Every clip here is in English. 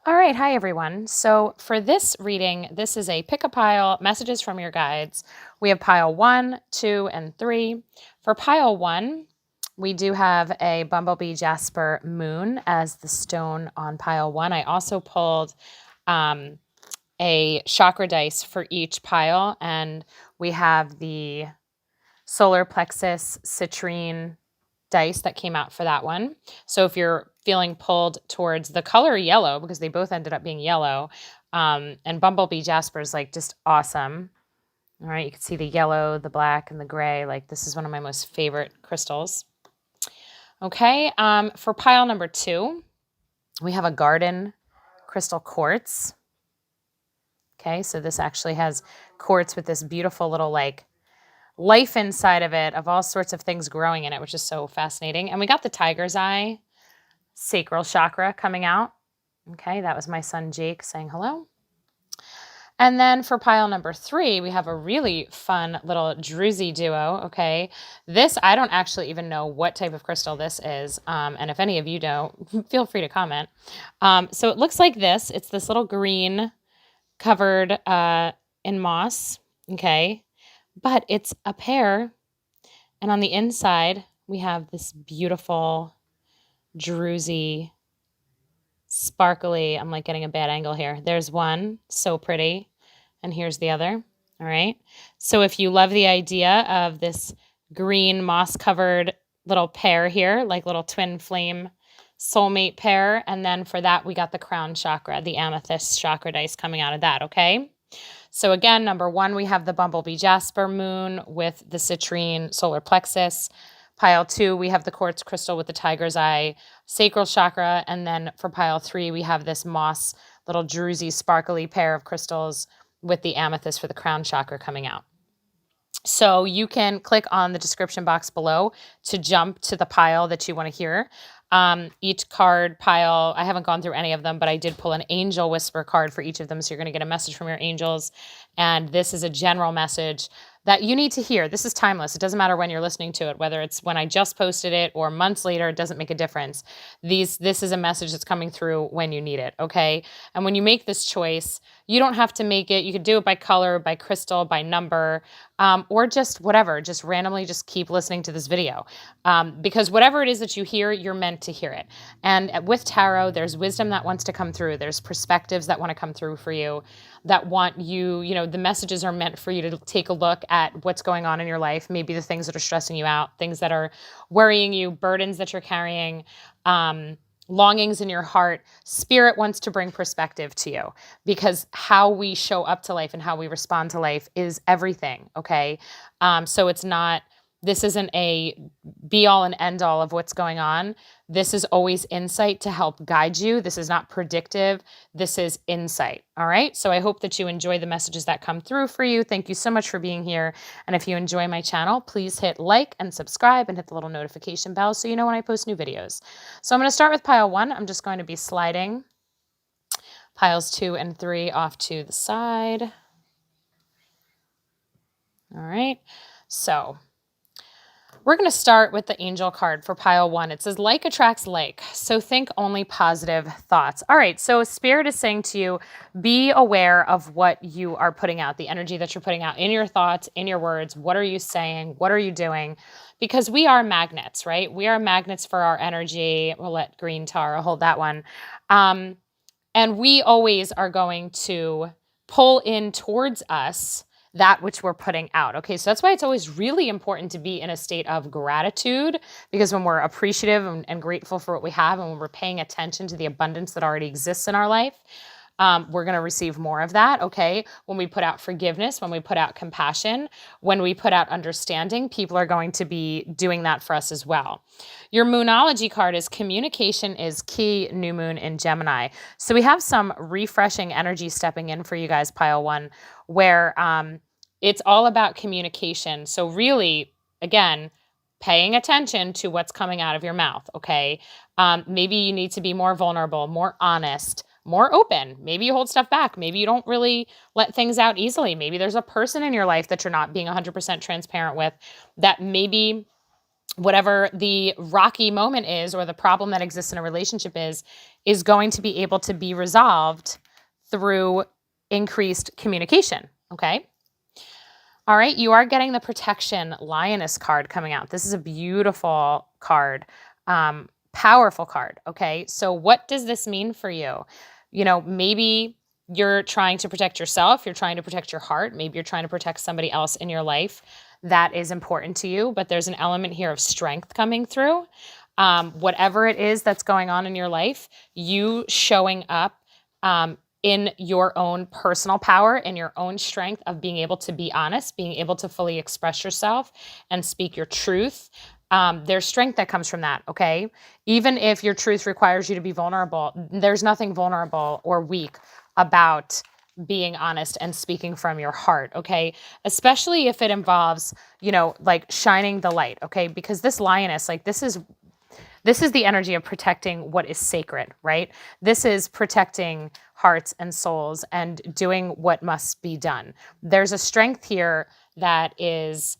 All right, hi everyone. So for this reading, this is a pick a pile, messages from your guides. We have pile 1, 2, and 3. For pile 1, we do have a Bumblebee Jasper Moon as the stone on pile 1. I also pulled a chakra dice for each pile, and we have the solar plexus citrine dice that came out for that one. So if you're feeling pulled towards the color yellow, because they both ended up being yellow, and Bumblebee Jasper is like just awesome. All right, you can see the yellow, the black, and the gray. Like this is one of my most favorite crystals. Okay, for pile number 2, we have a garden crystal quartz. Okay, so this actually has quartz with this beautiful little like life inside of it, of all sorts of things growing in it, which is so fascinating. And we got the tiger's eye sacral chakra coming out. Okay, that was my son Jake saying hello. And then for pile number 3, we have a really fun little druzy duo. Okay, this, I don't actually even know what type of crystal this is. And if any of you don't, feel free to comment. So it looks like this. It's this little green covered in moss. Okay, but it's a pear. And on the inside, we have this beautiful, druzy, sparkly, I'm like getting a bad angle here. There's one, so pretty. And here's the other, all right? So if you love the idea of this green moss-covered little pair here, like little twin flame soulmate pair, and then for that, we got the crown chakra, the amethyst chakra dice coming out of that, okay? So again, number 1, we have the Bumblebee Jasper Moon with the citrine solar plexus. Pile 2, we have the quartz crystal with the tiger's eye sacral chakra. And then for pile 3, we have this moss little druzy sparkly pair of crystals with the amethyst for the crown chakra coming out. So you can click on the description box below to jump to the pile that you want to hear. Each card pile, I haven't gone through any of them, but I did pull an angel whisper card for each of them. So you're going to get a message from your angels. And this is a general message that you need to hear. This is timeless. It doesn't matter when you're listening to it, whether it's when I just posted it or months later, it doesn't make a difference. This is a message that's coming through when you need it, okay? And when you make this choice, you don't have to make it. You could do it by color, by crystal, by number, or just whatever. Just randomly just keep listening to this video. Because whatever it is that you hear, you're meant to hear it. And with tarot, there's wisdom that wants to come through. There's perspectives that want to come through for you, that want you, the messages are meant for you to take a look at what's going on in your life, maybe the things that are stressing you out, things that are worrying you, burdens that you're carrying, longings in your heart. Spirit wants to bring perspective to you because how we show up to life and how we respond to life is everything, okay? So this isn't a be all and end all of what's going on. This is always insight to help guide you. This is not predictive. This is insight. All right. So I hope that you enjoy the messages that come through for you. Thank you so much for being here. And if you enjoy my channel, please hit like and subscribe and hit the little notification bell so you know when I post new videos. So I'm going to start with pile 1. I'm just going to be sliding piles 2 and 3 off to the side. All right. So we're going to start with the angel card for pile 1. It says, like attracts like, so think only positive thoughts. All right, so Spirit is saying to you, be aware of what you are putting out, the energy that you're putting out in your thoughts, in your words. What are you saying? What are you doing? Because we are magnets, right? We are magnets for our energy. We'll let Green Tara hold that one. And we always are going to pull in towards us that which we're putting out. Okay, so that's why it's always really important to be in a state of gratitude, because when we're appreciative and grateful for what we have, and when we're paying attention to the abundance that already exists in our life, we're going to receive more of that, okay? When we put out forgiveness, when we put out compassion, when we put out understanding, people are going to be doing that for us as well. Your Moonology card is communication is key, new moon in Gemini. So we have some refreshing energy stepping in for you guys, pile 1, where it's all about communication. So really, again, paying attention to what's coming out of your mouth, okay? Maybe you need to be more vulnerable, more honest, more open. Maybe you hold stuff back. Maybe you don't really let things out easily. Maybe there's a person in your life that you're not being 100% transparent with, that maybe whatever the rocky moment is or the problem that exists in a relationship is going to be able to be resolved through increased communication. Okay. All right. You are getting the protection lioness card coming out. This is a beautiful card, powerful card. Okay. So what does this mean for you? Maybe you're trying to protect yourself. You're trying to protect your heart. Maybe you're trying to protect somebody else in your life that is important to you, but there's an element here of strength coming through. Whatever it is that's going on in your life, you showing up in your own personal power and your own strength of being able to be honest, being able to fully express yourself and speak your truth. There's strength that comes from that, okay? Even if your truth requires you to be vulnerable, there's nothing vulnerable or weak about being honest and speaking from your heart, okay? Especially if it involves, like shining the light, okay? Because this lioness, like this is the energy of protecting what is sacred, right? This is protecting hearts and souls and doing what must be done. There's a strength here that is,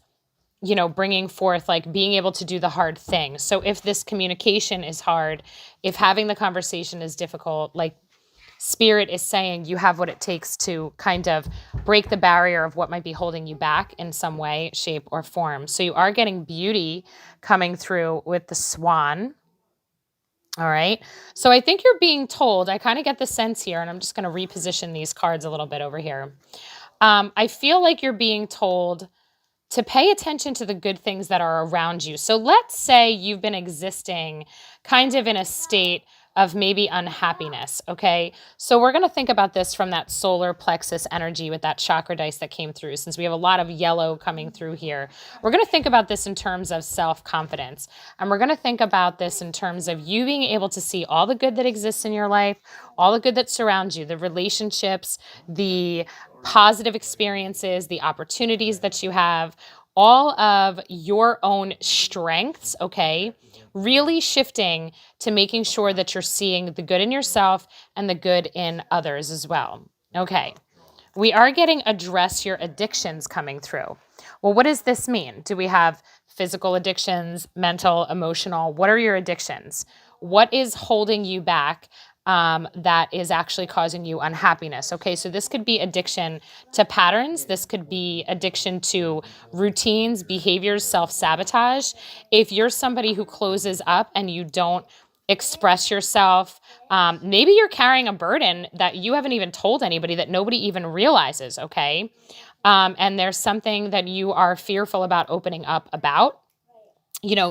bringing forth, like being able to do the hard thing. So if this communication is hard, if having the conversation is difficult, like Spirit is saying you have what it takes to kind of break the barrier of what might be holding you back in some way, shape, or form. So you are getting beauty coming through with the swan. All right. So I think you're being told, I kind of get the sense here, and I'm just going to reposition these cards a little bit over here. I feel like you're being told to pay attention to the good things that are around you. So let's say you've been existing kind of in a state of maybe unhappiness, okay? So we're going to think about this from that solar plexus energy with that chakra dice that came through, since we have a lot of yellow coming through here. We're going to think about this in terms of self-confidence, and we're going to think about this in terms of you being able to see all the good that exists in your life, all the good that surrounds you, the relationships, the positive experiences, the opportunities that you have, all of your own strengths, okay? Really shifting to making sure that you're seeing the good in yourself and the good in others as well. Okay. We are getting address your addictions coming through. Well, what does this mean? Do we have physical addictions, mental, emotional? What are your addictions? What is holding you back that is actually causing you unhappiness? Okay, so this could be addiction to patterns. This could be addiction to routines, behaviors, self-sabotage. If you're somebody who closes up and you don't express yourself, maybe you're carrying a burden that you haven't even told anybody, that nobody even realizes, okay? And there's something that you are fearful about opening up about.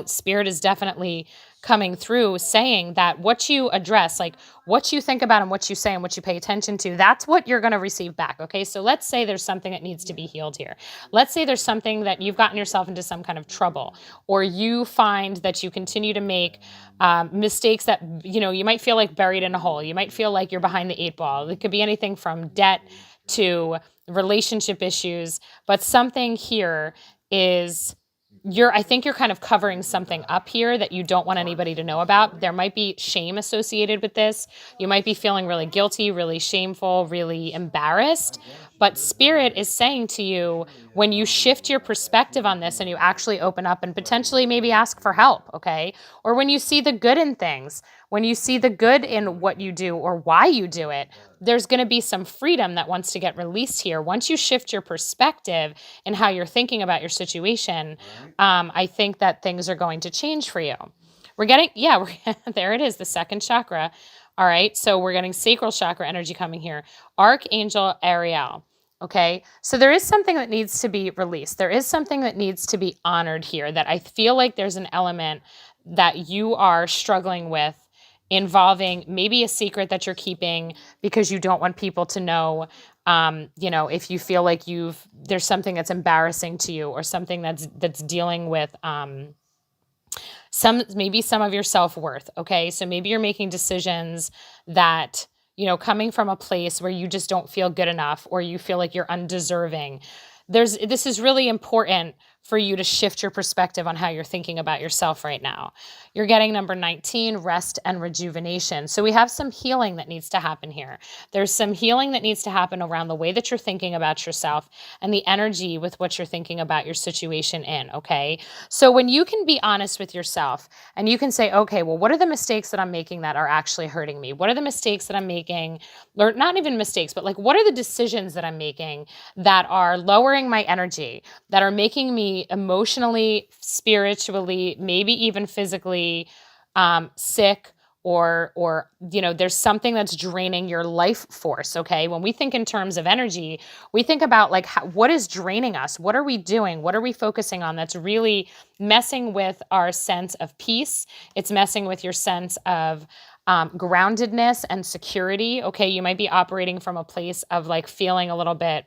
Spirit is definitely coming through saying that what you address, like what you think about and what you say and what you pay attention to, that's what you're going to receive back. Okay. So let's say there's something that needs to be healed here. Let's say there's something that you've gotten yourself into some kind of trouble, or you find that you continue to make mistakes that, you might feel like buried in a hole. You might feel like you're behind the 8 ball. It could be anything from debt to relationship issues, but something here is I think you're kind of covering something up here that you don't want anybody to know about. There might be shame associated with this. You might be feeling really guilty, really shameful, really embarrassed. But Spirit is saying to you, when you shift your perspective on this and you actually open up and potentially maybe ask for help, okay? Or when you see the good in things, when you see the good in what you do or why you do it, there's going to be some freedom that wants to get released here. Once you shift your perspective and how you're thinking about your situation, I think that things are going to change for you. There it is, the second chakra. All right, so we're getting sacral chakra energy coming here. Archangel Ariel. Okay, so there is something that needs to be released. There is something that needs to be honored here, that I feel like there's an element that you are struggling with, involving maybe a secret that you're keeping because you don't want people to know. If you feel like there's something that's embarrassing to you, or something that's dealing with some of your self-worth. Okay, so maybe you're making decisions that, coming from a place where you just don't feel good enough, or you feel like you're undeserving. This is really important for you to shift your perspective on how you're thinking about yourself right now. You're getting number 19, rest and rejuvenation. So we have some healing that needs to happen here. There's some healing that needs to happen around the way that you're thinking about yourself and the energy with which you're thinking about your situation in, okay? So when you can be honest with yourself and you can say, okay, well, what are the mistakes that I'm making that are actually hurting me? What are the mistakes that I'm making, or not even mistakes, but like, what are the decisions that I'm making that are lowering my energy, that are making me emotionally, spiritually, maybe even physically sick, or there's something that's draining your life force, okay? When we think in terms of energy, we think about like what is draining us? What are we doing? What are we focusing on that's really messing with our sense of peace? It's messing with your sense of groundedness and security, okay? You might be operating from a place of like feeling a little bit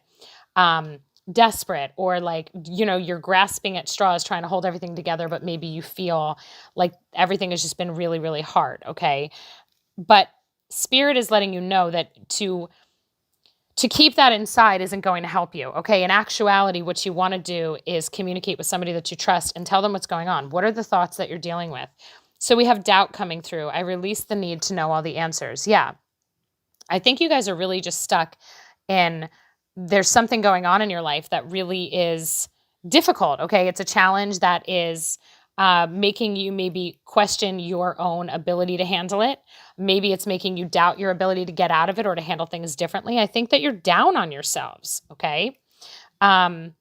desperate, or like, you're grasping at straws trying to hold everything together, but maybe you feel like everything has just been really, really hard. Okay. But spirit is letting you know that to keep that inside isn't going to help you. Okay. In actuality, what you want to do is communicate with somebody that you trust and tell them what's going on. What are the thoughts that you're dealing with? So we have doubt coming through. I release the need to know all the answers. Yeah. I think you guys are really just stuck in, there's something going on in your life that really is difficult. Okay. It's a challenge that is making you maybe question your own ability to handle it. Maybe it's making you doubt your ability to get out of it or to handle things differently. I think that you're down on yourselves. Okay. And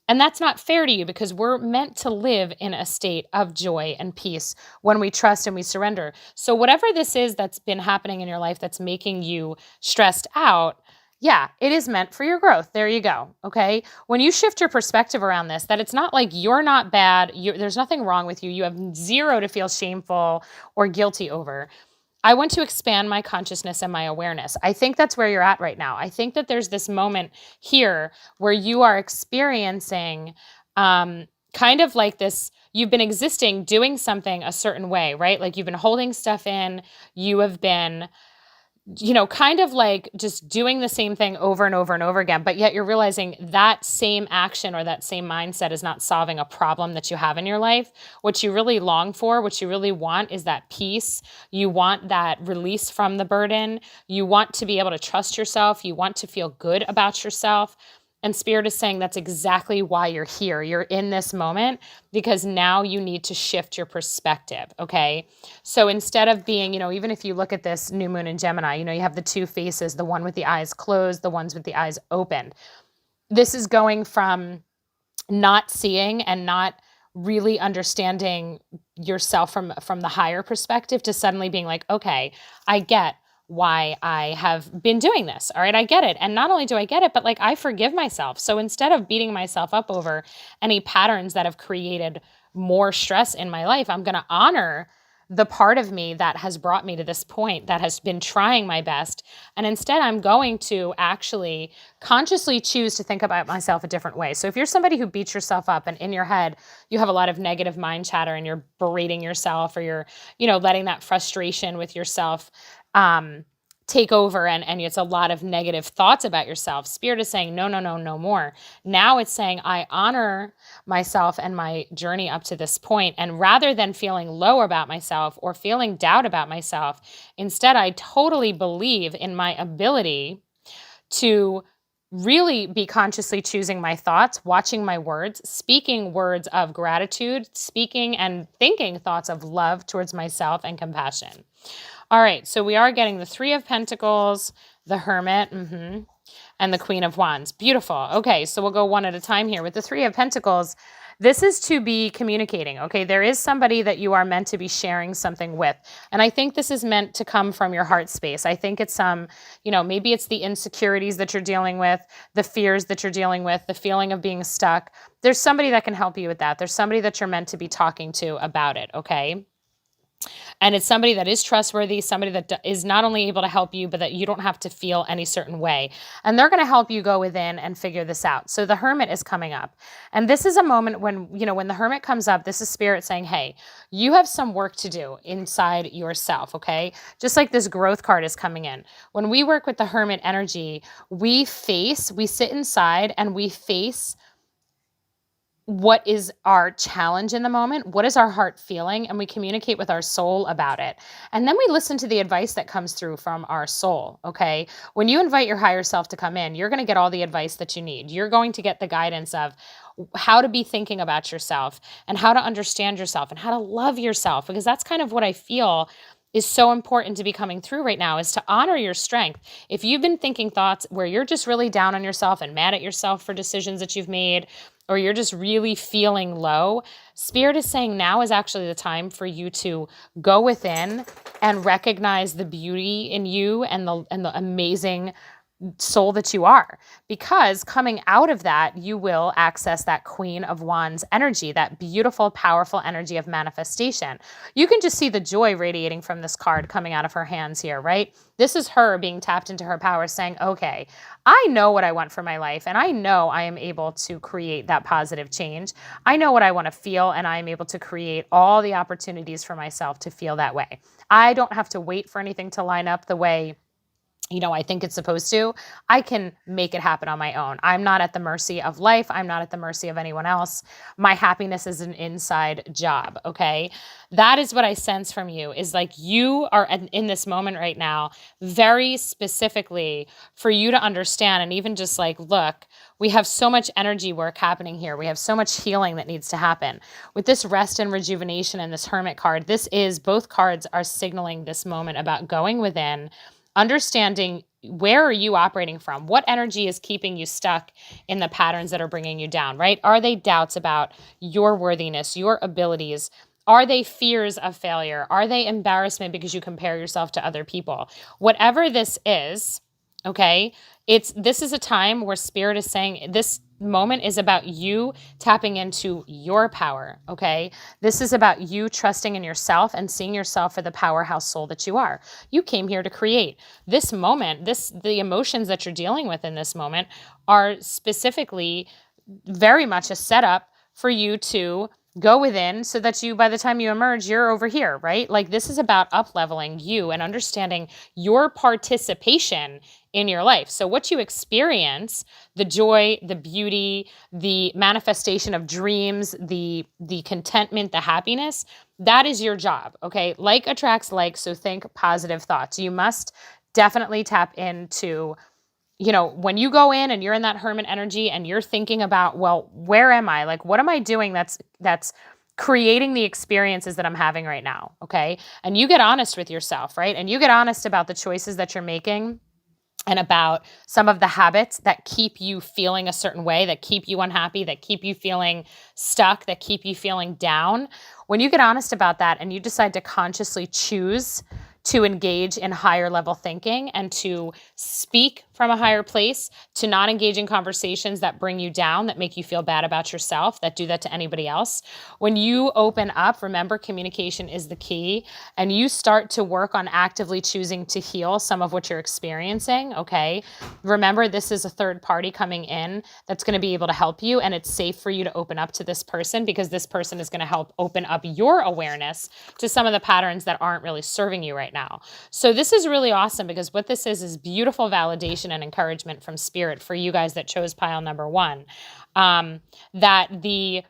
that's not fair to you, because we're meant to live in a state of joy and peace when we trust and we surrender. So whatever this is that's been happening in your life that's making you stressed out, yeah, it is meant for your growth. There you go. Okay. When you shift your perspective around this, that it's not like you're not bad, there's nothing wrong with you, you have zero to feel shameful or guilty over. I want to expand my consciousness and my awareness. I think that's where you're at right now. I think that there's this moment here where you are experiencing kind of like this, you've been existing, doing something a certain way, right? Like you've been holding stuff in, you have been kind of like just doing the same thing over and over and over again, but yet you're realizing that same action or that same mindset is not solving a problem that you have in your life. What you really long for, what you really want is that peace. You want that release from the burden. You want to be able to trust yourself. You want to feel good about yourself. And Spirit is saying that's exactly why you're here. You're in this moment because now you need to shift your perspective, okay? So instead of being, even if you look at this new moon in Gemini, you have the two faces, the one with the eyes closed, the ones with the eyes opened. This is going from not seeing and not really understanding yourself from the higher perspective to suddenly being like, okay, I get why I have been doing this. All right, I get it. And not only do I get it, but like I forgive myself. So instead of beating myself up over any patterns that have created more stress in my life, I'm going to honor the part of me that has brought me to this point, that has been trying my best. And instead, I'm going to actually consciously choose to think about myself a different way. So if you're somebody who beats yourself up and in your head, you have a lot of negative mind chatter and you're berating yourself, or you're, letting that frustration with yourself take over, and it's a lot of negative thoughts about yourself. Spirit is saying, no, no, no, no more. Now it's saying, I honor myself and my journey up to this point. And rather than feeling low about myself or feeling doubt about myself, instead, I totally believe in my ability to really be consciously choosing my thoughts, watching my words, speaking words of gratitude, speaking and thinking thoughts of love towards myself and compassion. All right, so we are getting the Three of Pentacles, the Hermit, and the Queen of Wands. Beautiful. Okay, so we'll go one at a time here. With the Three of Pentacles, this is to be communicating, okay? There is somebody that you are meant to be sharing something with. And I think this is meant to come from your heart space. I think it's maybe it's the insecurities that you're dealing with, the fears that you're dealing with, the feeling of being stuck. There's somebody that can help you with that. There's somebody that you're meant to be talking to about it, okay? And it's somebody that is trustworthy, somebody that is not only able to help you, but that you don't have to feel any certain way. And they're going to help you go within and figure this out. So the Hermit is coming up. And this is a moment when, when the Hermit comes up, this is Spirit saying, hey, you have some work to do inside yourself, okay? Just like this growth card is coming in. When we work with the Hermit energy, we sit inside and we face what is our challenge in the moment? What is our heart feeling? And we communicate with our soul about it. And then we listen to the advice that comes through from our soul. Okay. When you invite your higher self to come in, you're going to get all the advice that you need. You're going to get the guidance of how to be thinking about yourself and how to understand yourself and how to love yourself, because that's kind of what I feel is so important to be coming through right now, is to honor your strength. If you've been thinking thoughts where you're just really down on yourself and mad at yourself for decisions that you've made, or you're just really feeling low, Spirit is saying now is actually the time for you to go within and recognize the beauty in you and the amazing soul that you are, because coming out of that, you will access that Queen of Wands energy, that beautiful, powerful energy of manifestation. You can just see the joy radiating from this card coming out of her hands here, right? This is her being tapped into her power, saying, okay, I know what I want for my life, and I know I am able to create that positive change. I know what I want to feel, and I am able to create all the opportunities for myself to feel that way. I don't have to wait for anything to line up the way I think it's supposed to. I can make it happen on my own. I'm not at the mercy of life. I'm not at the mercy of anyone else. My happiness is an inside job, okay? That is what I sense from you, is like you are in this moment right now, very specifically for you to understand, and even just like, look, we have so much energy work happening here. We have so much healing that needs to happen. With this rest and rejuvenation and this Hermit card, both cards are signaling this moment about going within, understanding where are you operating from? What energy is keeping you stuck in the patterns that are bringing you down, right? Are they doubts about your worthiness, your abilities? Are they fears of failure? Are they embarrassment because you compare yourself to other people? Whatever this is, okay, this is a time where Spirit is saying this moment is about you tapping into your power, okay? This is about you trusting in yourself and seeing yourself for the powerhouse soul that you are. You came here to create. This moment, the emotions that you're dealing with in this moment are specifically very much a setup for you to go within so that by the time you emerge, you're over here, right? Like this is about up-leveling you and understanding your participation in your life. So what you experience, the joy, the beauty, the manifestation of dreams, the contentment, the happiness, that is your job, okay? Like attracts like, so think positive thoughts. You must definitely tap into, when you go in and you're in that Hermit energy and you're thinking about, well, where am I? Like, what am I doing that's creating the experiences that I'm having right now, okay? And you get honest with yourself, right? And you get honest about the choices that you're making and about some of the habits that keep you feeling a certain way, that keep you unhappy, that keep you feeling stuck, that keep you feeling down. When you get honest about that and you decide to consciously choose to engage in higher level thinking and to speak from a higher place, to not engage in conversations that bring you down, that make you feel bad about yourself, that do that to anybody else. When you open up, remember, communication is the key, and you start to work on actively choosing to heal some of what you're experiencing, okay? Remember, this is a third party coming in that's going to be able to help you, and it's safe for you to open up to this person because this person is going to help open up your awareness to some of the patterns that aren't really serving you right now. So this is really awesome because what this is beautiful validation and encouragement from Spirit for you guys that chose pile number 1, that the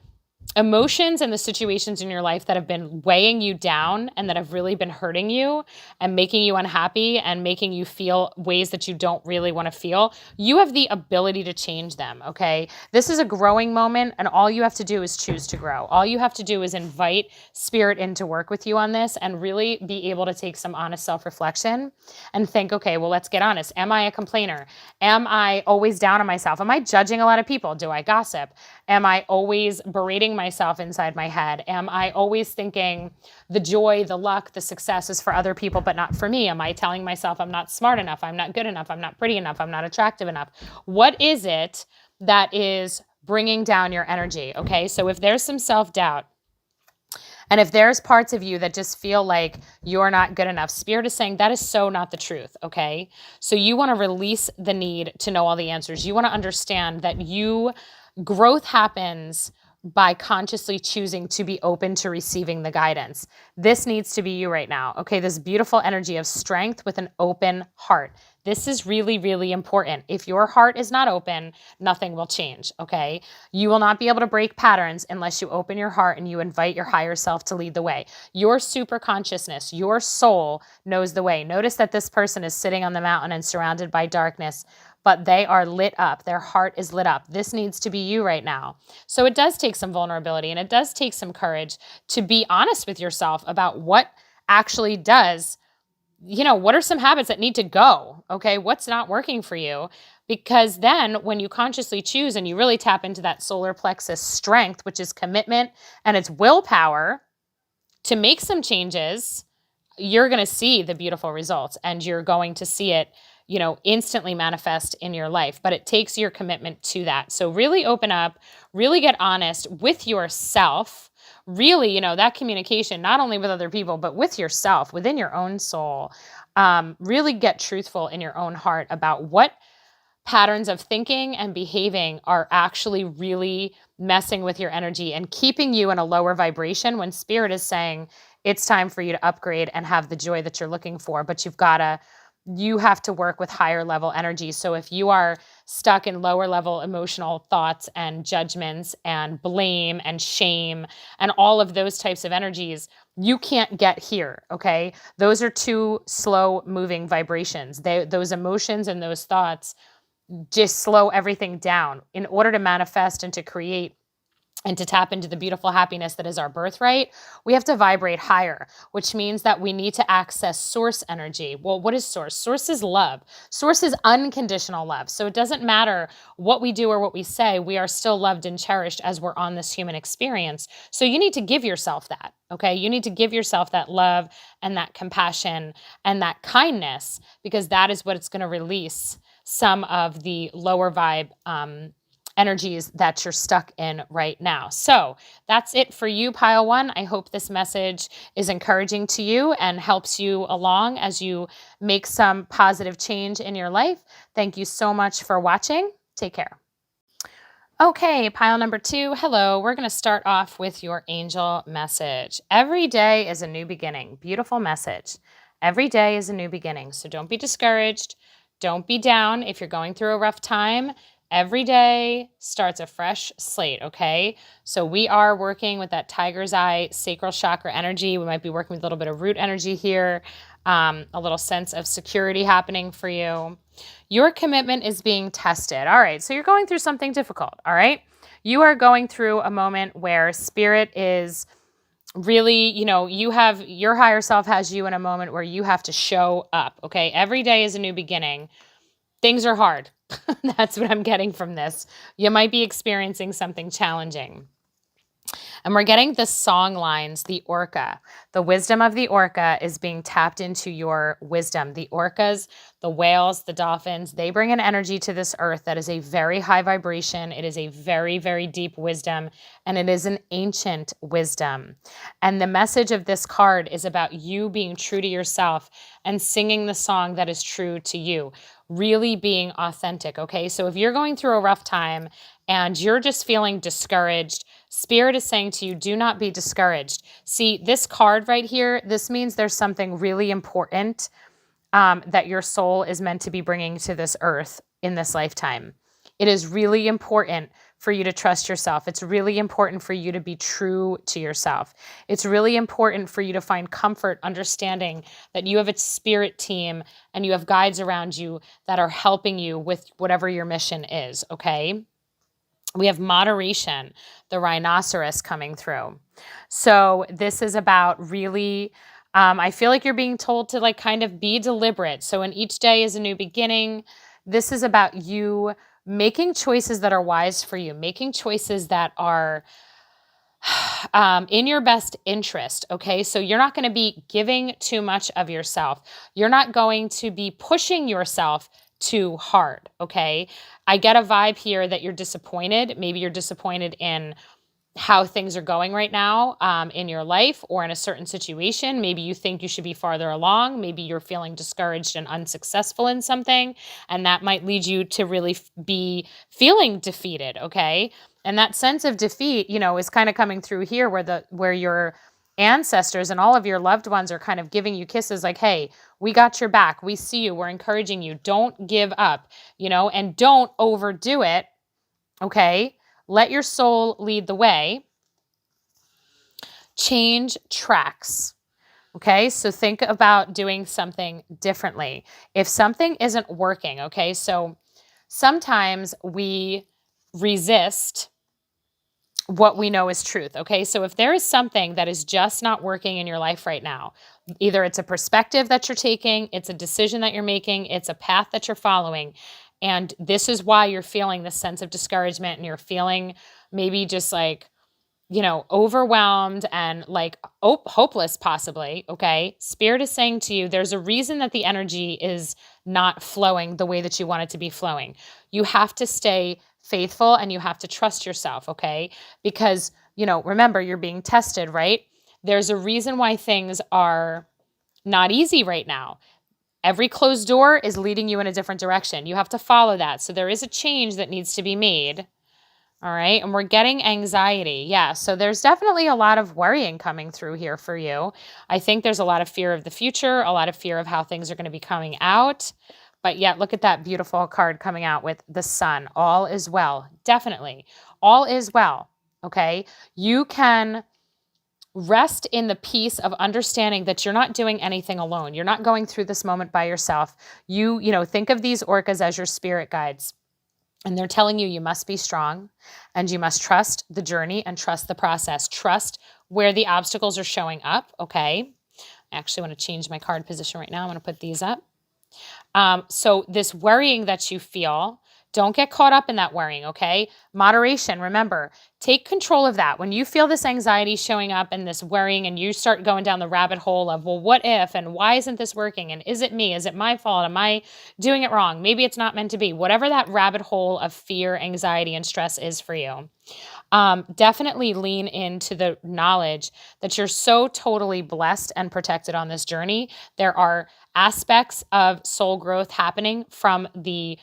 emotions and the situations in your life that have been weighing you down and that have really been hurting you and making you unhappy and making you feel ways that you don't really want to feel, you have the ability to change them, okay? This is a growing moment, and all you have to do is choose to grow. All you have to do is invite Spirit in to work with you on this and really be able to take some honest self-reflection and think, okay, well, let's get honest. Am I a complainer? Am I always down on myself? Am I judging a lot of people? Do I gossip? Am I always berating myself inside my head? Am I always thinking the joy, the luck, the success is for other people, but not for me? Am I telling myself I'm not smart enough, I'm not good enough, I'm not pretty enough, I'm not attractive enough? What is it that is bringing down your energy? Okay, so if there's some self-doubt, and if there's parts of you that just feel like you're not good enough, Spirit is saying that is so not the truth, okay? So you want to release the need to know all the answers. You want to understand that growth happens by consciously choosing to be open to receiving the guidance. This needs to be you right now. Okay, this beautiful energy of strength with an open heart. This is really, really important. If your heart is not open, nothing will change, okay? You will not be able to break patterns unless you open your heart and you invite your higher self to lead the way. Your super consciousness, your soul knows the way. Notice that this person is sitting on the mountain and surrounded by darkness, but they are lit up. Their heart is lit up. This needs to be you right now. So it does take some vulnerability and it does take some courage to be honest with yourself about what actually does, what are some habits that need to go? Okay, what's not working for you? Because then when you consciously choose and you really tap into that solar plexus strength, which is commitment and it's willpower to make some changes, you're going to see the beautiful results and you're going to see it instantly manifest in your life, but it takes your commitment to that. So really open up, really get honest with yourself, really, that communication, not only with other people, but with yourself, within your own soul. Really get truthful in your own heart about what patterns of thinking and behaving are actually really messing with your energy and keeping you in a lower vibration when spirit is saying it's time for you to upgrade and have the joy that you're looking for, but you have to work with higher level energy. So if you are stuck in lower level emotional thoughts and judgments and blame and shame and all of those types of energies, you can't get here, okay? Those are two slow moving vibrations. Those emotions and those thoughts just slow everything down. In order to manifest and to create and to tap into the beautiful happiness that is our birthright, we have to vibrate higher, which means that we need to access source energy. Well, what is source? Source is love. Source is unconditional love. So it doesn't matter what we do or what we say, we are still loved and cherished as we're on this human experience. So you need to give yourself that, okay? You need to give yourself that love and that compassion and that kindness, because that is what it's going to release some of the lower vibe energies that you're stuck in right now. So that's it for you, Pile 1. I hope this message is encouraging to you and helps you along as you make some positive change in your life. Thank you so much for watching. Take care. Okay, pile number 2. Hello. We're going to start off with your angel message. Every day is a new beginning. Beautiful message. Every day is a new beginning. So don't be discouraged. Don't be down if you're going through a rough time. Every day starts a fresh slate, okay? So we are working with that tiger's eye sacral chakra energy. We might be working with a little bit of root energy here, a little sense of security happening for you. Your commitment is being tested. All right, so you're going through something difficult, all right? You are going through a moment where spirit is really, your higher self has you in a moment where you have to show up, okay? Every day is a new beginning. Things are hard. That's what I'm getting from this. You might be experiencing something challenging. And we're getting the song lines, the orca. The wisdom of the orca is being tapped into your wisdom. The orcas, the whales, the dolphins, they bring an energy to this earth that is a very high vibration. It is a very, very deep wisdom, and it is an ancient wisdom. And the message of this card is about you being true to yourself and singing the song that is true to you. Really being authentic, okay? So if you're going through a rough time and you're just feeling discouraged, Spirit is saying to you, do not be discouraged. See, this card right here, this means there's something really important that your soul is meant to be bringing to this earth in this lifetime. It is really important for you to trust yourself. It's really important for you to be true to yourself. It's really important for you to find comfort, understanding that you have a spirit team and you have guides around you that are helping you with whatever your mission is, okay? We have moderation, the rhinoceros coming through. So this is about really, I feel like you're being told to kind of be deliberate. So in each day is a new beginning. This is about you making choices that are wise for you, making choices that are in your best interest, okay? So you're not going to be giving too much of yourself. You're not going to be pushing yourself too hard, okay? I get a vibe here that you're disappointed. Maybe you're disappointed in how things are going right now in your life or in a certain situation. Maybe you think you should be farther along. Maybe you're feeling discouraged and unsuccessful in something, and that might lead you to really be feeling defeated, okay? And that sense of defeat, is kind of coming through here where your ancestors and all of your loved ones are kind of giving you kisses like, hey, we got your back. We see you. We're encouraging you. Don't give up, and don't overdo it, okay? Let your soul lead the way. Change tracks. Okay, so think about doing something differently. If something isn't working, okay, so sometimes we resist what we know is truth, okay? So if there is something that is just not working in your life right now, either it's a perspective that you're taking, it's a decision that you're making, it's a path that you're following, and this is why you're feeling this sense of discouragement and you're feeling maybe just like, overwhelmed and like hopeless possibly, okay? Spirit is saying to you, there's a reason that the energy is not flowing the way that you want it to be flowing. You have to stay faithful and you have to trust yourself, okay? Because, remember, you're being tested, right? There's a reason why things are not easy right now. Every closed door is leading you in a different direction. You have to follow that. So there is a change that needs to be made. All right. And we're getting anxiety. Yeah. So there's definitely a lot of worrying coming through here for you. I think there's a lot of fear of the future, a lot of fear of how things are going to be coming out. But yet, look at that beautiful card coming out with the sun. All is well. Definitely. All is well. Okay. You can rest in the peace of understanding that you're not doing anything alone. You're not going through this moment by yourself. Think of these orcas as your spirit guides. And they're telling you must be strong and you must trust the journey and trust the process. Trust where the obstacles are showing up, okay? I actually want to change my card position right now. I'm going to put these up. So this worrying that you feel, don't get caught up in that worrying, okay? Moderation, remember, take control of that. When you feel this anxiety showing up and this worrying and you start going down the rabbit hole of, well, what if, and why isn't this working? And is it me? Is it my fault? Am I doing it wrong? Maybe it's not meant to be. Whatever that rabbit hole of fear, anxiety, and stress is for you. Definitely lean into the knowledge that you're so totally blessed and protected on this journey. There are aspects of soul growth happening from the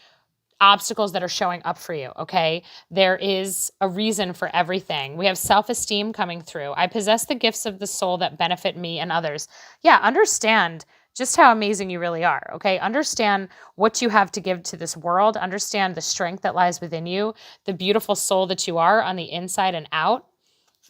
obstacles that are showing up for you, okay? There is a reason for everything. We have self-esteem coming through. I possess the gifts of the soul that benefit me and others. Yeah, understand just how amazing you really are, okay? Understand what you have to give to this world. Understand the strength that lies within you, the beautiful soul that you are on the inside and out,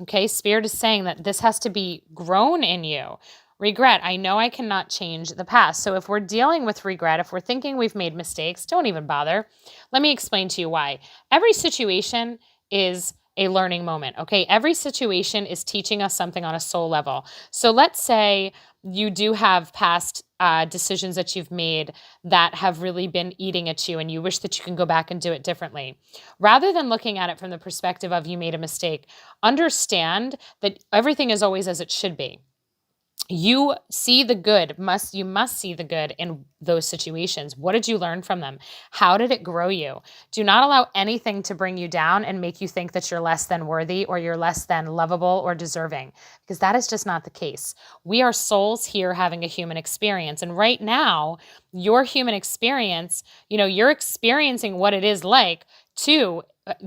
okay? Spirit is saying that this has to be grown in you. Regret. I know I cannot change the past. So if we're dealing with regret, if we're thinking we've made mistakes, don't even bother. Let me explain to you why. Every situation is a learning moment, okay? Every situation is teaching us something on a soul level. So let's say you do have past decisions that you've made that have really been eating at you and you wish that you can go back and do it differently. Rather than looking at it from the perspective of you made a mistake, understand that everything is always as it should be. You see the good, you must see the good in those situations. What did you learn from them? How did it grow you? Do not allow anything to bring you down and make you think that you're less than worthy or you're less than lovable or deserving, because that is just not the case. We are souls here having a human experience. And right now, your human experience, you're experiencing what it is like to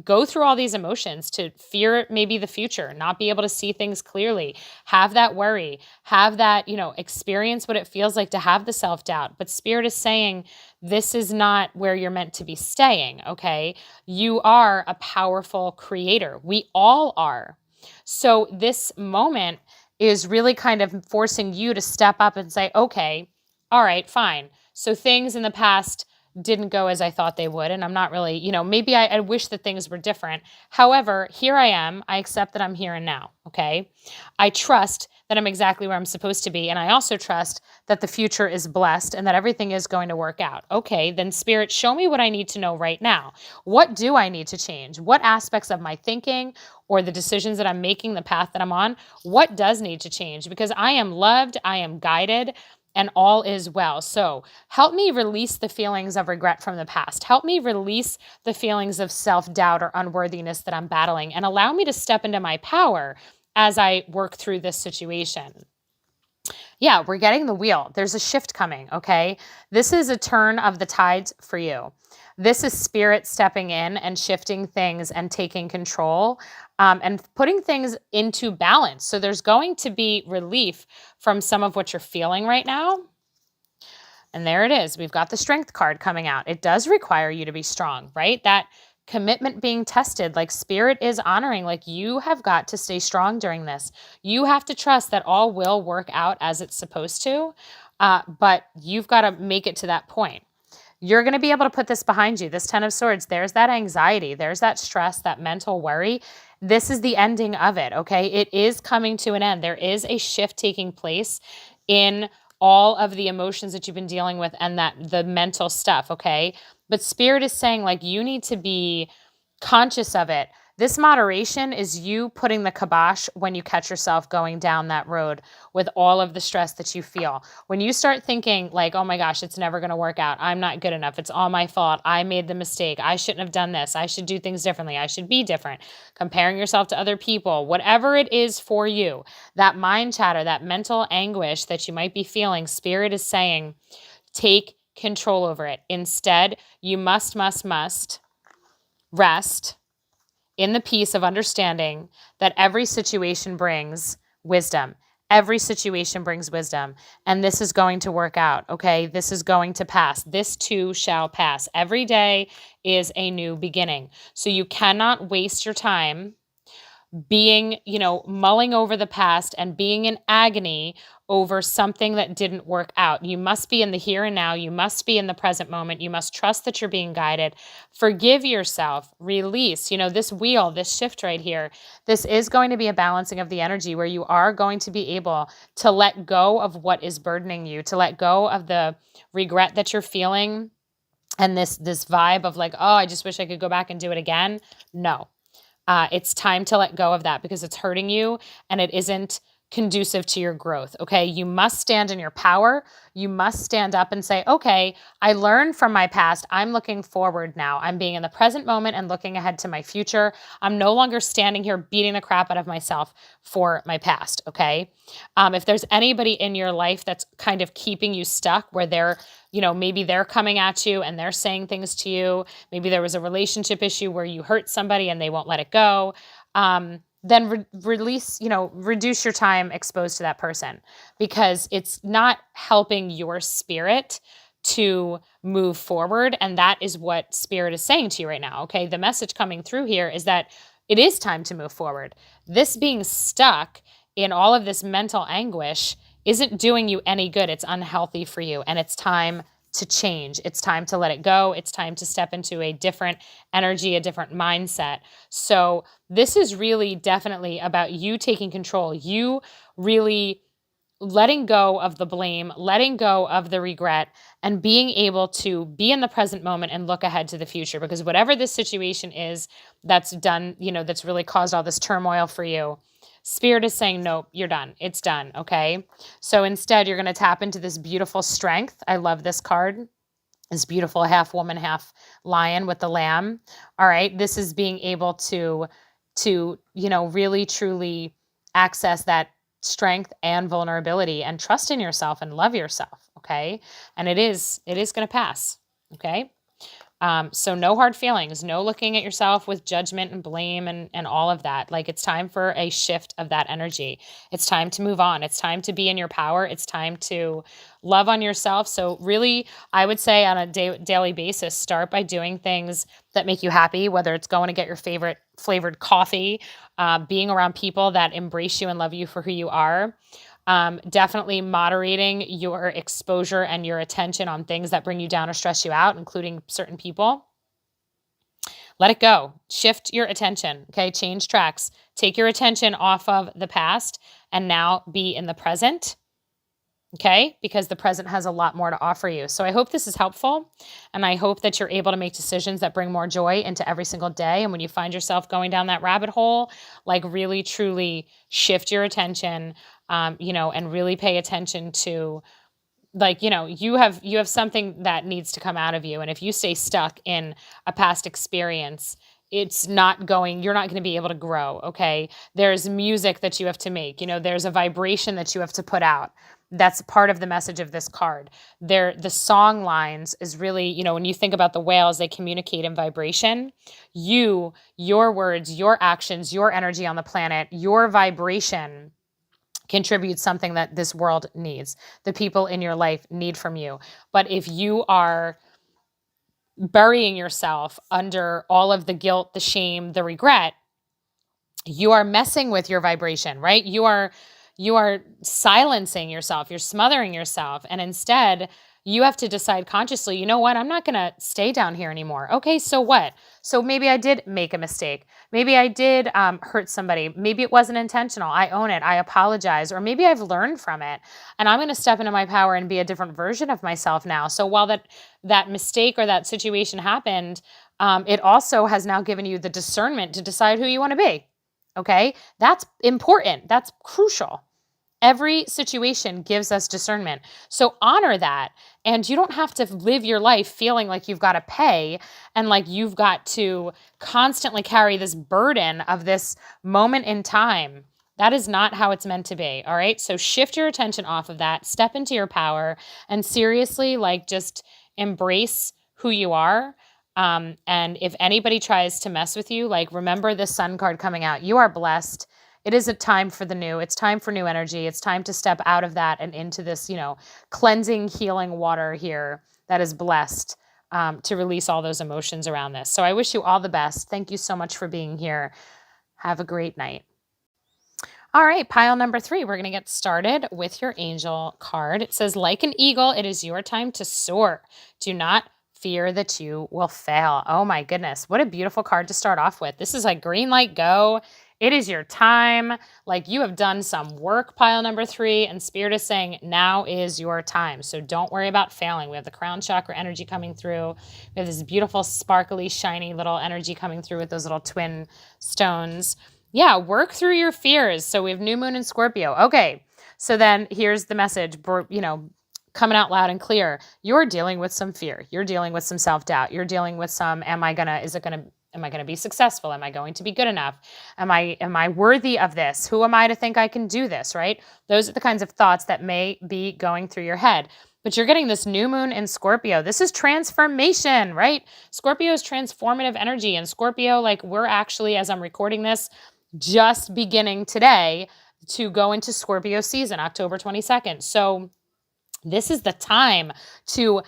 go through all these emotions, to fear maybe the future, not be able to see things clearly, have that worry, have that, experience what it feels like to have the self-doubt. But Spirit is saying, this is not where you're meant to be staying, okay? You are a powerful creator. We all are. So this moment is really kind of forcing you to step up and say, okay, all right, fine. So things in the past didn't go as I thought they would. And I'm not really, maybe I wish that things were different. However, here I am. I accept that I'm here and now. Okay. I trust that I'm exactly where I'm supposed to be. And I also trust that the future is blessed and that everything is going to work out. Okay. Then Spirit, show me what I need to know right now. What do I need to change? What aspects of my thinking or the decisions that I'm making, the path that I'm on, what does need to change? Because I am loved. I am guided. and all is well. So help me release the feelings of regret from the past. Help me release the feelings of self-doubt or unworthiness that I'm battling, and allow me to step into my power as I work through this situation. Yeah, we're getting the wheel. There's a shift coming, okay? This is a turn of the tides for you. This is spirit stepping in and shifting things and taking control, and putting things into balance. So there's going to be relief from some of what you're feeling right now. And there it is. We've got the strength card coming out. It does require you to be strong, right? That commitment being tested, like spirit is honoring, like you have got to stay strong during this. You have to trust that all will work out as it's supposed to, but you've got to make it to that point. You're going to be able to put this behind you. This 10 of Swords, there's that anxiety, there's that stress, that mental worry. This is the ending of it, okay? It is coming to an end. There is a shift taking place in all of the emotions that you've been dealing with and that the mental stuff, okay? But spirit is saying, like, you need to be conscious of it. This moderation is you putting the kibosh when you catch yourself going down that road with all of the stress that you feel. When you start thinking like, oh my gosh, it's never going to work out. I'm not good enough. It's all my fault. I made the mistake. I shouldn't have done this. I should do things differently. I should be different. Comparing yourself to other people, whatever it is for you, that mind chatter, that mental anguish that you might be feeling, spirit is saying, take control over it. Instead, you must rest in the peace of understanding that every situation brings wisdom. Every situation brings wisdom. And this is going to work out, okay? This is going to pass. This too shall pass. Every day is a new beginning. So you cannot waste your time being, mulling over the past and being in agony over something that didn't work out. You must be in the here and now. You must be in the present moment. You must trust that you're being guided. Forgive yourself. Release. This wheel, this shift right here, this is going to be a balancing of the energy where you are going to be able to let go of what is burdening you, to let go of the regret that you're feeling and this vibe of like, oh, I just wish I could go back and do it again. No. It's time to let go of that because it's hurting you and it isn't conducive to your growth, okay? You must stand in your power. You must stand up and say, okay, I learned from my past. I'm looking forward now. I'm being in the present moment and looking ahead to my future. I'm no longer standing here beating the crap out of myself for my past, okay? If there's anybody in your life that's kind of keeping you stuck where they're maybe they're coming at you and they're saying things to you. Maybe there was a relationship issue where you hurt somebody and they won't let it go. Then reduce your time exposed to that person because it's not helping your spirit to move forward. And that is what spirit is saying to you right now. Okay. The message coming through here is that it is time to move forward. This being stuck in all of this mental anguish isn't doing you any good. It's unhealthy for you. And it's time to change. It's time to let it go. It's time to step into a different energy, a different mindset. So this is really definitely about you taking control. You really letting go of the blame, letting go of the regret, and being able to be in the present moment and look ahead to the future. Because whatever this situation is that's done, that's really caused all this turmoil for you, spirit is saying, nope, you're done. It's done. Okay. So instead, you're going to tap into this beautiful strength. I love this card. This beautiful half woman, half lion with the lamb. All right. This is being able to really truly access that strength and vulnerability and trust in yourself and love yourself. Okay. And it is going to pass. Okay. So no hard feelings, no looking at yourself with judgment and blame and all of that. Like it's time for a shift of that energy. It's time to move on. It's time to be in your power. It's time to love on yourself. So really, I would say on a daily basis, start by doing things that make you happy, whether it's going to get your favorite flavored coffee, being around people that embrace you and love you for who you are. Definitely moderating your exposure and your attention on things that bring you down or stress you out, including certain people. Let it go. Shift your attention. Okay. Change tracks. Take your attention off of the past and now be in the present. Okay. Because the present has a lot more to offer you. So I hope this is helpful. And I hope that you're able to make decisions that bring more joy into every single day. And when you find yourself going down that rabbit hole, like really, truly shift your attention, and really pay attention to like, you have something that needs to come out of you. And if you stay stuck in a past experience, you're not going to be able to grow. Okay. There's music that you have to make, there's a vibration that you have to put out. That's part of the message of this card. The song lines is really, when you think about the whales, they communicate in vibration. Your words, your actions, your energy on the planet, your vibration contributes something that this world needs. The people in your life need from you. But if you are burying yourself under all of the guilt, the shame, the regret, you are messing with your vibration, right? You are silencing yourself, you're smothering yourself. And instead, you have to decide consciously, you know what? I'm not going to stay down here anymore. Okay, so what? So maybe I did make a mistake. Maybe I did hurt somebody. Maybe it wasn't intentional. I own it. I apologize. Or maybe I've learned from it. And I'm going to step into my power and be a different version of myself now. So while that mistake or that situation happened, it also has now given you the discernment to decide who you want to be. Okay, that's important. That's crucial. Every situation gives us discernment. So honor that. And you don't have to live your life feeling like you've got to pay and like you've got to constantly carry this burden of this moment in time. That is not how it's meant to be. All right. So shift your attention off of that, step into your power, and seriously, like, just embrace who you are. And if anybody tries to mess with you, like, remember the sun card coming out. You are blessed. It is a time for the new. It's time for new energy. It's time to step out of that and into this, cleansing, healing water here that is blessed, to release all those emotions around this. So I wish you all the best. Thank you so much for being here. Have a great night. All right, pile number 3. We're going to get started with your angel card. It says, like an eagle, it is your time to soar. Do not fear that you will fail. Oh my goodness. What a beautiful card to start off with. This is like green light, go. It is your time. Like, you have done some work, pile number 3, and Spirit is saying now is your time. So don't worry about failing. We have the crown chakra energy coming through. We have this beautiful, sparkly, shiny little energy coming through with those little twin stones. Yeah, work through your fears. So we have new moon in Scorpio. Okay, so then here's the message, coming out loud and clear. You're dealing with some fear. You're dealing with some self-doubt. You're dealing with some, am I going to be successful? Am I going to be good enough? Am I worthy of this? Who am I to think I can do this, right? Those are the kinds of thoughts that may be going through your head. But you're getting this new moon in Scorpio. This is transformation, right? Scorpio is transformative energy. And Scorpio, like, we're actually, as I'm recording this, just beginning today to go into Scorpio season, October 22nd. So this is the time to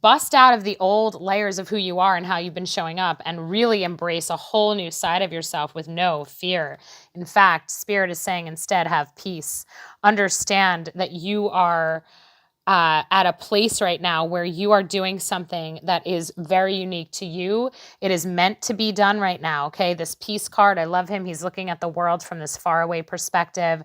bust out of the old layers of who you are and how you've been showing up and really embrace a whole new side of yourself with no fear. In fact, Spirit is saying instead, have peace. Understand that you are at a place right now where you are doing something that is very unique to you. It is meant to be done right now, okay? This peace card, I love him. He's looking at the world from this faraway perspective,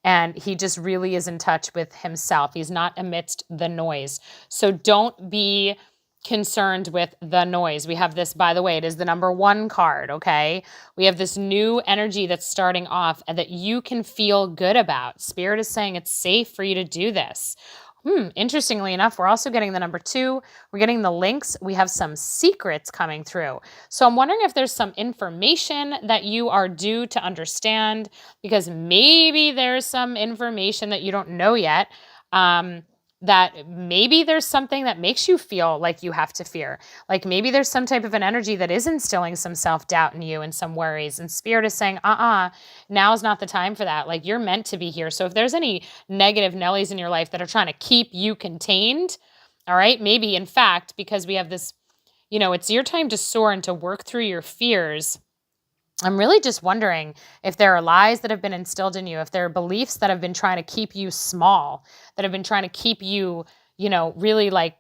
and he just really is in touch with himself. He's not amidst the noise. So don't be concerned with the noise. We have this, by the way, it is the number 1 card, okay? We have this new energy that's starting off and that you can feel good about. Spirit is saying it's safe for you to do this. Interestingly enough, we're also getting the number 2. We're getting the links. We have some secrets coming through. So I'm wondering if there's some information that you are due to understand, because maybe there's some information that you don't know yet. That maybe there's something that makes you feel like you have to fear. Like maybe there's some type of an energy that is instilling some self-doubt in you and some worries. And Spirit is saying, now is not the time for that. Like, you're meant to be here. So if there's any negative Nellies in your life that are trying to keep you contained, all right, maybe in fact, because we have this, it's your time to soar and to work through your fears. I'm really just wondering if there are lies that have been instilled in you, if there are beliefs that have been trying to keep you small, that have been trying to keep you, really like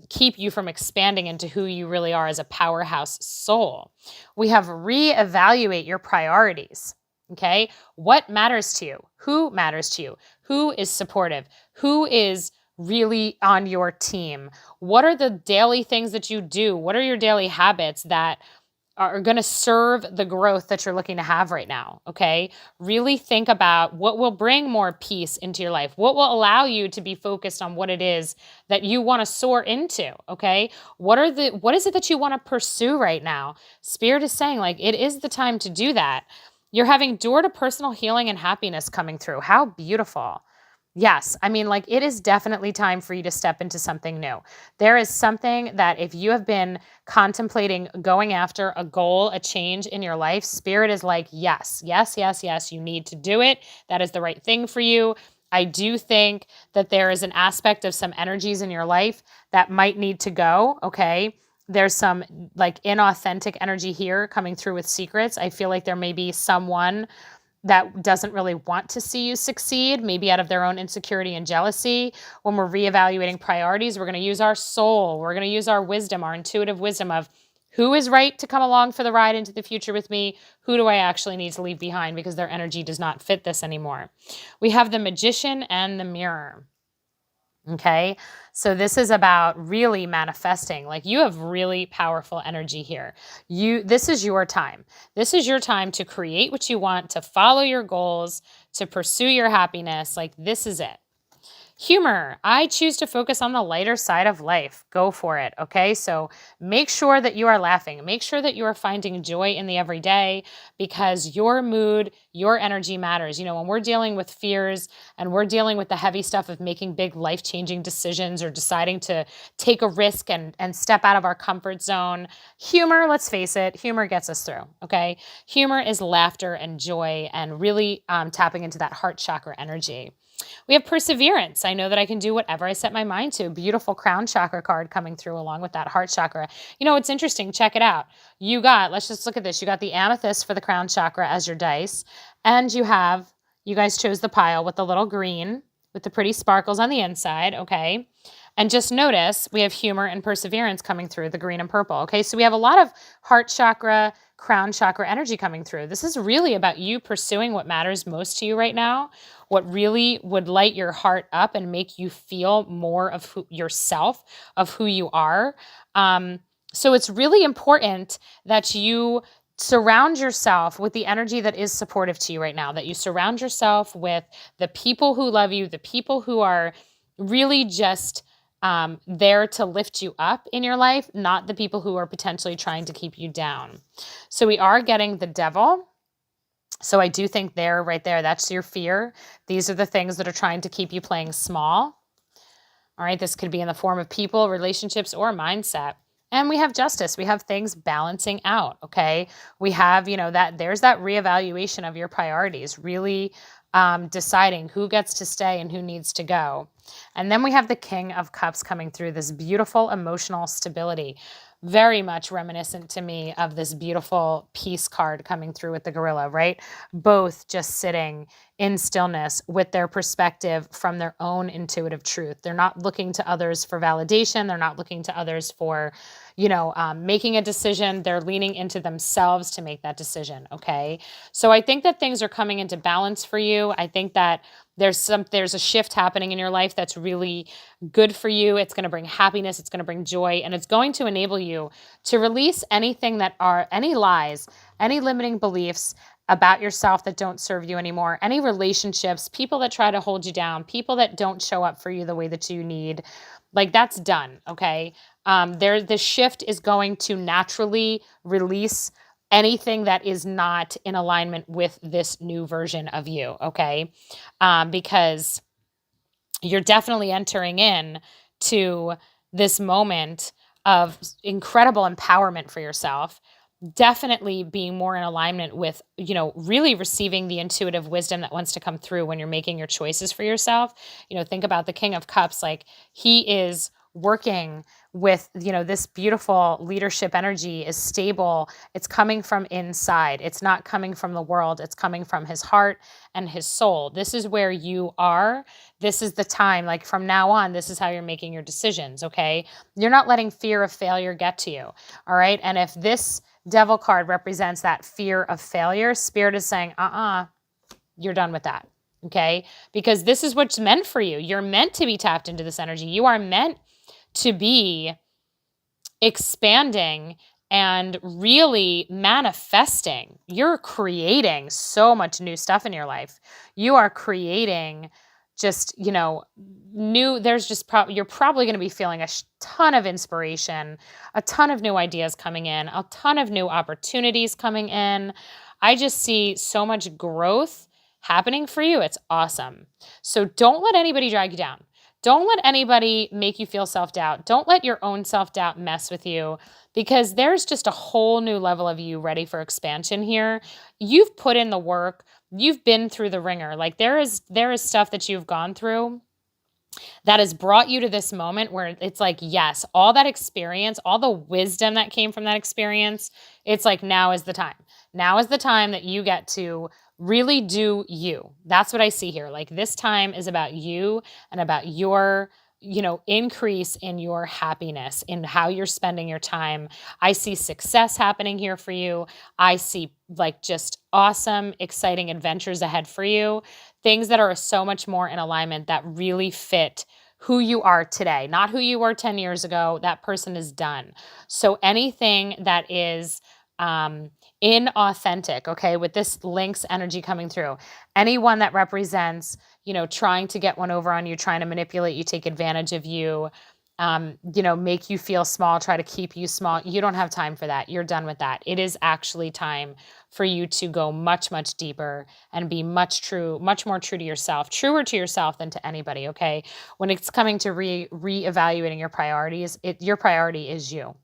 keep you from expanding into who you really are as a powerhouse soul. We have reevaluate your priorities. Okay. What matters to you? Who matters to you? Who is supportive? Who is really on your team? What are the daily things that you do? What are your daily habits that are going to serve the growth that you're looking to have right now. Okay. Really think about what will bring more peace into your life, what will allow you to be focused on what it is that you want to soar into. Okay. What is it that you want to pursue right now? Spirit is saying, like, it is the time to do that. You're having door to personal healing and happiness coming through. How beautiful. Yes, I mean, like, it is definitely time for you to step into something new. There is something that if you have been contemplating going after a goal, a change in your life, Spirit is like, yes, yes, yes, yes, you need to do it. That is the right thing for you. I do think that there is an aspect of some energies in your life that might need to go, okay? There's some like inauthentic energy here coming through with secrets. I feel like there may be someone that doesn't really want to see you succeed, maybe out of their own insecurity and jealousy. When we're reevaluating priorities, we're going to use our soul. We're going to use our wisdom, our intuitive wisdom of who is right to come along for the ride into the future with me? Who do I actually need to leave behind because their energy does not fit this anymore? We have the Magician and the Mirror. Okay. So this is about really manifesting. Like, you have really powerful energy here. This is your time. This is your time to create what you want, to follow your goals, to pursue your happiness. Like, this is it. Humor. I choose to focus on the lighter side of life. Go for it. Okay. So make sure that you are laughing. Make sure that you are finding joy in the everyday, because your mood, your energy matters. You know, when we're dealing with fears and we're dealing with the heavy stuff of making big life-changing decisions or deciding to take a risk and step out of our comfort zone, humor, let's face it, humor gets us through. Okay. Humor is laughter and joy and really tapping into that heart chakra energy. We have Perseverance. I know that I can do whatever I set my mind to. Beautiful crown chakra card coming through along with that heart chakra. You know, it's interesting. Check it out. Let's just look at this. You got the amethyst for the crown chakra as your dice. And you guys chose the pile with the little green with the pretty sparkles on the inside. Okay. And just notice we have humor and perseverance coming through the green and purple. Okay. So we have a lot of heart chakra, crown chakra energy coming through. This is really about you pursuing what matters most to you right now, what really would light your heart up and make you feel more of yourself, of who you are. So it's really important that you surround yourself with the energy that is supportive to you right now, that you surround yourself with the people who love you, the people who are really just there to lift you up in your life, not the people who are potentially trying to keep you down. So we are getting the Devil. So I do think right there, that's your fear. These are the things that are trying to keep you playing small. All right, this could be in the form of people, relationships, or mindset. And we have Justice. We have things balancing out, okay? We have, there's that reevaluation of your priorities, really deciding who gets to stay and who needs to go. And then we have the King of Cups coming through, this beautiful emotional stability, very much reminiscent to me of this beautiful peace card coming through with the gorilla, right? Both just sitting in stillness with their perspective from their own intuitive truth. They're not looking to others for validation. They're not looking to others for, making a decision. They're leaning into themselves to make that decision, okay? So I think that things are coming into balance for you. I think that there's a shift happening in your life that's really good for you. It's going to bring happiness. It's going to bring joy, and it's going to enable you to release anything that are any lies, any limiting beliefs about yourself that don't serve you anymore, any relationships, people that try to hold you down, people that don't show up for you the way that you need. Like, that's done. Okay. The shift is going to naturally release anything that is not in alignment with this new version of you, okay? Because you're definitely entering in to this moment of incredible empowerment for yourself, definitely being more in alignment with, really receiving the intuitive wisdom that wants to come through when you're making your choices for yourself. Think about the King of Cups, like, he is working with, this beautiful leadership energy is stable. It's coming from inside. It's not coming from the world. It's coming from his heart and his soul. This is where you are. This is the time, like, from now on, this is how you're making your decisions. Okay. You're not letting fear of failure get to you. All right. And if this Devil card represents that fear of failure, Spirit is saying, you're done with that. Okay. Because this is what's meant for you. You're meant to be tapped into this energy. You are meant to be expanding and really manifesting. You're creating so much new stuff in your life. You are creating just, new, there's just you're probably going to be feeling a ton of inspiration, a ton of new ideas coming in, a ton of new opportunities coming in. I just see so much growth happening for you. It's awesome. So don't let anybody drag you down. Don't let anybody make you feel self-doubt. Don't let your own self-doubt mess with you, because there's just a whole new level of you ready for expansion here. You've put in the work. You've been through the ringer. Like there is stuff that you've gone through that has brought you to this moment where it's like, yes, all that experience, all the wisdom that came from that experience, it's like, now is the time. Now is the time that you get to really do you. That's what I see here. Like this time is about you and about your, increase in your happiness, in how you're spending your time. I see success happening here for you. I see like just awesome, exciting adventures ahead for you. Things that are so much more in alignment, that really fit who you are today, not who you were 10 years ago. That person is done. So anything that is inauthentic, okay, with this Lynx energy coming through, anyone that represents, trying to get one over on you, trying to manipulate you, take advantage of you, make you feel small, try to keep you small. You don't have time for that. You're done with that. It is actually time for you to go much, much deeper and be much more true to yourself, truer to yourself than to anybody. Okay. When it's coming to reevaluating your priorities, your priority is you.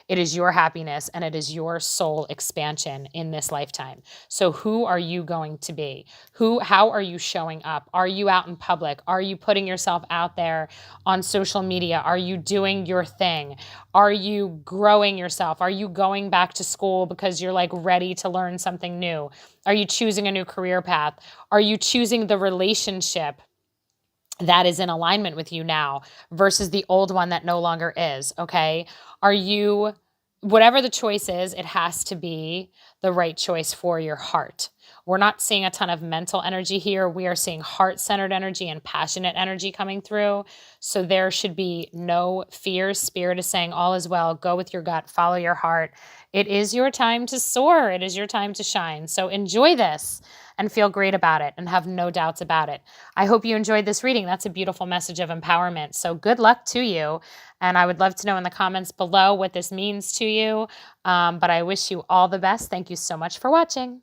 It is your happiness and it is your soul expansion in this lifetime. So who are you going to be? How are you showing up? Are you out in public? Are you putting yourself out there on social media? Are you doing your thing? Are you growing yourself? Are you going back to school because you're like ready to learn something new? Are you choosing a new career path? Are you choosing the relationship that is in alignment with you now versus the old one that no longer is? Okay. Whatever the choice is, it has to be the right choice for your heart. We're not seeing a ton of mental energy here. We are seeing heart-centered energy and passionate energy coming through. So there should be no fear. Spirit is saying all is well. Go with your gut, follow your heart. It is your time to soar. It is your time to shine. So enjoy this and feel great about it and have no doubts about it. I hope you enjoyed this reading. That's a beautiful message of empowerment. So good luck to you. And I would love to know in the comments below what this means to you. But I wish you all the best. Thank you so much for watching.